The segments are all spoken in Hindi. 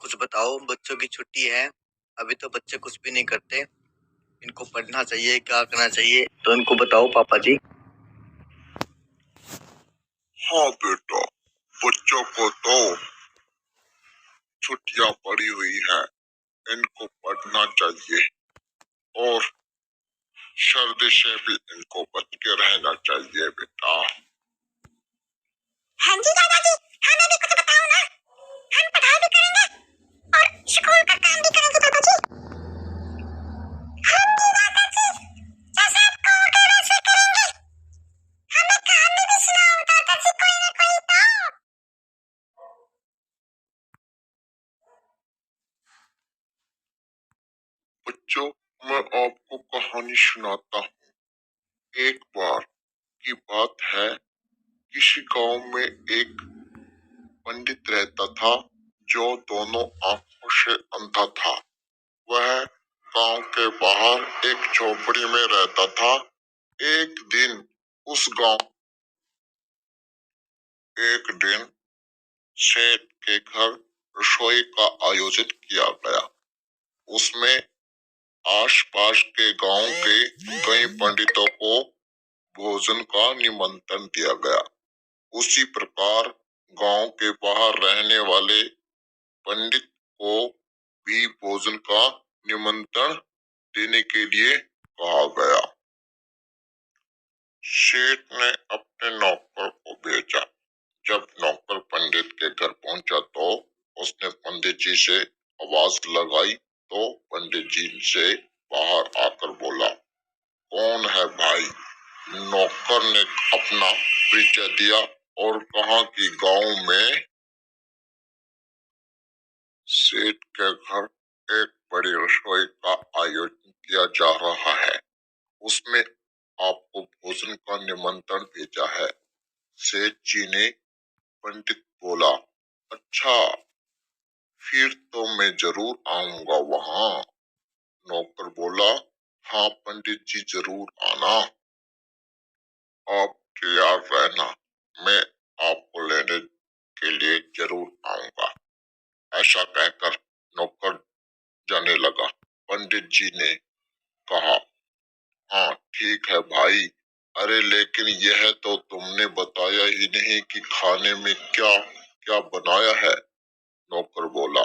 कुछ बताओ, बच्चों की छुट्टी है। अभी तो बच्चे कुछ भी नहीं करते। इनको पढ़ना चाहिए, क्या करना चाहिए, तो इनको बताओ पापा जी। हाँ बेटा, बच्चों को तो छुट्टियां पड़ी हुई है, इनको पढ़ना चाहिए और सर्दी से भी इनको बच के रहना चाहिए बेटा। हाँ जी दादाजी, हमें भी कुछ बताओ ना। हम पढ़ाई भी करेंगे और स्कूल का काम भी करेंगे दादाजी। हम भी दादाजी, जैसे आप कहोगे वैसे करेंगे। हमें कहानी भी सुनाओ दादाजी, कोई ना कोई तो। बच्चों, मैं आपको कहानी सुनाता हूँ। एक बार की बात है, किसी गांव में एक पंडित रहता था जो दोनों आंखों से अंधा था। वह गांव के बाहर एक झोपड़ी में रहता था। एक दिन सेठ के घर रसोई का आयोजन किया गया। उसमें आसपास के गांव के कई पंडितों को भोजन का निमंत्रण दिया गया। उसी प्रकार गांव के बाहर रहने वाले पंडित को भी भोजन का निमंत्रण देने के लिए कहा गया। सेठ ने अपने नौकर को भेजा। जब नौकर पंडित के घर पहुंचा तो उसने पंडित जी से आवाज लगाई तो पंडित जी से बाहर आकर बोला, कौन है भाई? नौकर ने अपना परिचय दिया और कहा कि गांव में सेठ के घर एक बड़ी रसोई का आयोजन किया जा रहा है, उसमें आपको भोजन का निमंत्रण भेजा है। सेठ जी ने पंडित बोला, अच्छा, फिर तो मैं जरूर आऊंगा वहां। नौकर बोला, हाँ पंडित जी जरूर आना, आप तैयार रहना, मैं आपको लेने के लिए जरूर आऊंगा। ऐसा कहकर नौकर जाने लगा। पंडित जी ने कहा, हाँ ठीक है भाई, अरे लेकिन यह तो तुमने बताया ही नहीं कि खाने में क्या क्या बनाया है। नौकर बोला।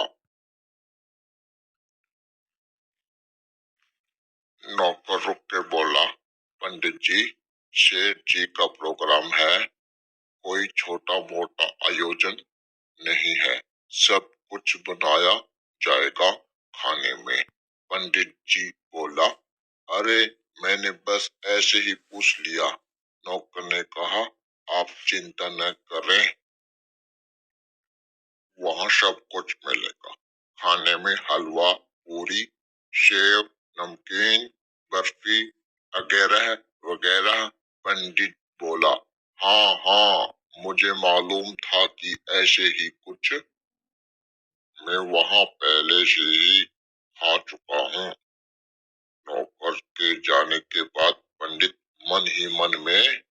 नौकर रुक के बोला, पंडित जी, सेठ जी का प्रोग्राम है, कोई छोटा मोटा आयोजन नहीं है, सब कुछ बनाया जाएगा खाने में। पंडित जी बोला, अरे मैंने बस ऐसे ही पूछ लिया। नौकर ने कहा, आप चिंता न करें, वहाँ सब कुछ मिलेगा। खाने में हलवा, पूरी, सेव, नमकीन, बर्फी वगैरह वगैरह। पंडित बोला, हाँ हाँ, मुझे मालूम था कि ऐसे ही कुछ मैं वहाँ पहले से ही खा चुका हूँ। नौकर के जाने के बाद पंडित मन ही मन में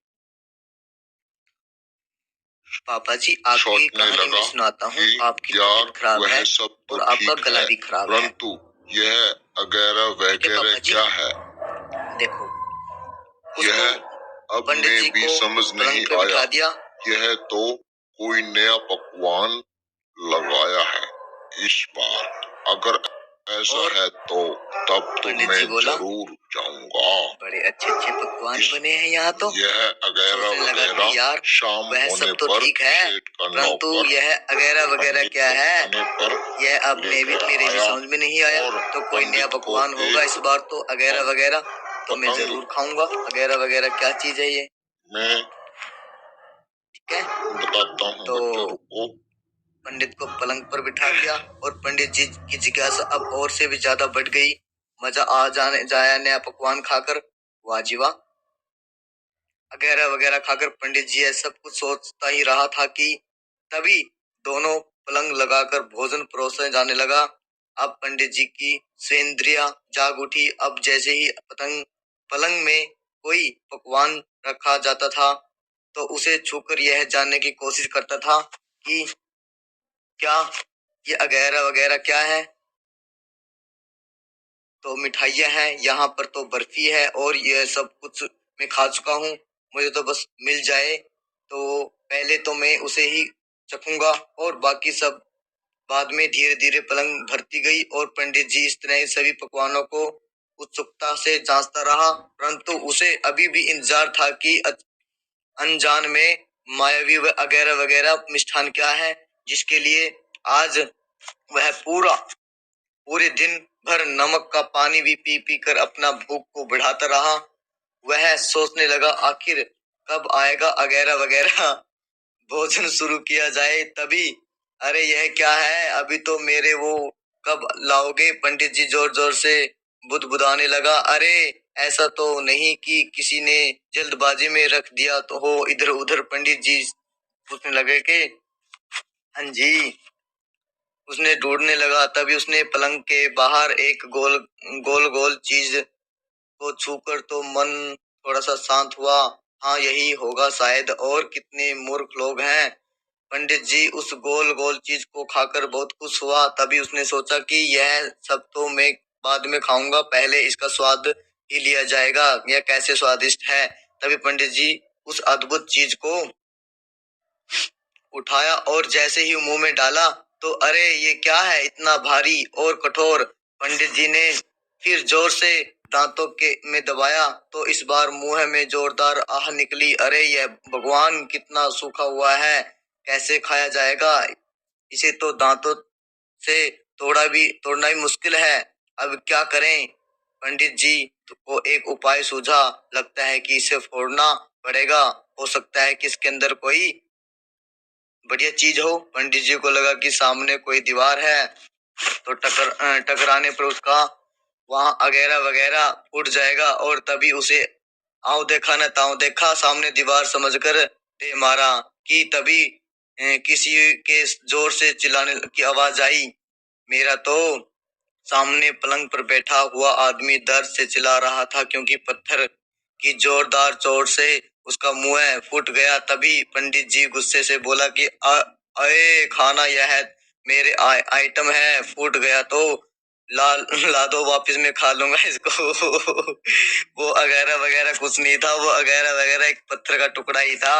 पापा जी, आपकी कहानी मैं सुनाता हूँ। आपकी तबीयत खराब है और आपका गला भी खराब है, परंतु यह वगैरह वगैरह क्या है? देखो, यह अब में भी समझ नहीं आया। यह तो कोई नया पकवान लगाया है इस बार। अगर ऐसा है तो तब तो मैं जरूर जाऊंगा। बड़े अच्छे अच्छे पकवान बने हैं यहाँ तो। यह वगैरह वगैरह यार, शाम वह होने सब तो पर ठीक है, परंतु यह वगैरह वगैरह क्या है, यह अब मेरे भी समझ में नहीं आया। तो कोई नया पकवान होगा इस बार तो, वगैरह वगैरह तो मैं जरूर खाऊंगा। वगैरह वगैरह क्या चीज है ये? मैं ठीक है, बताता हूँ तो को। पंडित को पलंग पर बिठा दिया और पंडित जी की जिज्ञासा अब और से भी ज्यादा बढ़ गई। मजा आ जाया नया पकवान खाकर। वाह जी वाह। वगैरह वगैरह खाकर पंडित जी सब कुछ सोचता ही रहा था कि तभी दोनों पलंग लगाकर भोजन परोसने जाने लगा। अब पंडित जी की सेंद्रिया जाग उठी। अब जैसे ही पलंग में कोई पकवान रखा जाता था तो उसे छूकर यह जानने की कोशिश करता था कि क्या ये वगैरह वगैरह क्या है? तो मिठाइयाँ हैं, यहाँ पर तो बर्फी है और ये सब कुछ मैं खा चुका हूँ। मुझे तो बस मिल जाए तो पहले तो मैं उसे ही चखूंगा और बाकी सब बाद में। धीरे धीरे पलंग भरती गई और पंडित जी इस तरह सभी पकवानों को उत्सुकता से जांचता रहा, परंतु उसे अभी भी इंतजार था कि अनजान में मायावी वगैरह वगैरह मिष्ठान क्या है, जिसके लिए आज वह पूरे दिन भर नमक का पानी भी पी पी कर अपना भूख को बढ़ाता रहा। वह सोचने लगा, आखिर कब आएगा वगैरह वगैरह, भोजन शुरू किया जाए तभी। अरे यह क्या है, अभी तो मेरे वो कब लाओगे? पंडित जी जोर जोर से बुदबुदाने लगा। अरे ऐसा तो नहीं कि किसी ने जल्दबाजी में रख दिया तो हो इधर उधर? पंडित जी पूछने लगे कि हाँ जी। उसने ढूंढने लगा, तभी उसने पलंग के बाहर एक गोल गोल गोल चीज को छूकर तो मन थोड़ा सा शांत हुआ। हाँ यही होगा शायद, और कितने मूर्ख लोग हैं। पंडित जी उस गोल गोल चीज को खाकर बहुत खुश हुआ। तभी उसने सोचा कि यह सब तो मैं बाद में खाऊंगा, पहले इसका स्वाद ही लिया जाएगा, यह कैसे स्वादिष्ट है। तभी पंडित जी उस अद्भुत चीज को उठाया और जैसे ही मुंह में डाला तो अरे ये क्या है, इतना भारी और कठोर। पंडित जी ने फिर जोर से दांतों के में दबाया तो इस बार मुंह में जोरदार आह निकली। अरे यह भगवान, कितना सूखा हुआ है, कैसे खाया जाएगा? इसे तो दांतों से तोड़ना भी मुश्किल है, अब क्या करें? पंडित जी को एक उपाय सूझा, लगता है कि इसे फोड़ना पड़ेगा, हो सकता है कि इसके अंदर कोई बढ़िया चीज हो। पंडित जी को लगा कि सामने कोई दीवार है तो टकराने पर उसका वहां वगैरह वगैरह उठ जाएगा, और तभी उसे आओ देखा न ताओ देखा, सामने दीवार समझकर दे मारा कि तभी किसी के जोर से चिल्लाने की आवाज आई। मेरा तो सामने पलंग पर बैठा हुआ आदमी दर्द से चिल्ला रहा था, क्योंकि पत्थर की जोरदार चोट से उसका मुंह फूट गया। तभी पंडित जी गुस्से से बोला कि अरे खाना यह मेरे आइटम है, फूट गया तो ला दो वापिस, मैं खा लूंगा इसको। वो वगैरह वगैरह कुछ नहीं था, वो वगैरह वगैरह एक पत्थर का टुकड़ा ही था।